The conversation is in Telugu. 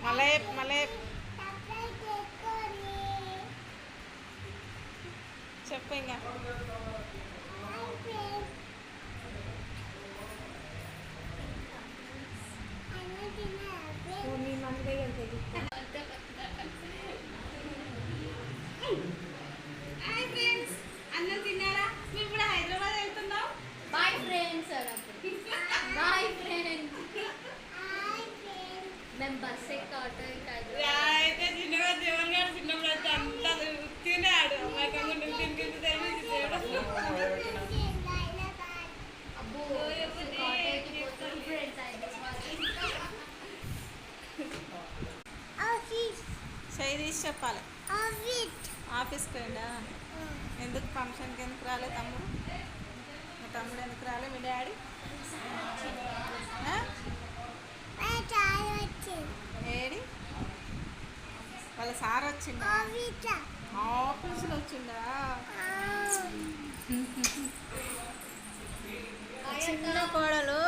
మళ్ళీ మళ్ళీ చెప్పు ఇంకా మీ మమ్మీ దగ్గర అన్నం తిన్నారా? మేము కూడా హైదరాబాద్ వెళ్తున్నాం. బాయ్ ఫ్రెండ్స్ బాయ్ ఫ్రెండ్స్ మేము బస్ ఎక్కి ఆటో అయితే చిన్నగా జీవన్ గారు చిన్నప్పుడు అయితే అంతా తినేవాడు చేయి తీసి చెప్పాలి. ఆఫీస్కి పోయిందా? ఎందుకు ఫంక్షన్కి ఎందుకు రాలే తమ్ముడు? మా తమ్ముడు ఎందుకు రాలే? మీ డాడీ ఏడి? వాళ్ళ సార్ వచ్చిందా? ఆఫీస్లో వచ్చిందా? చిన్న కోడలు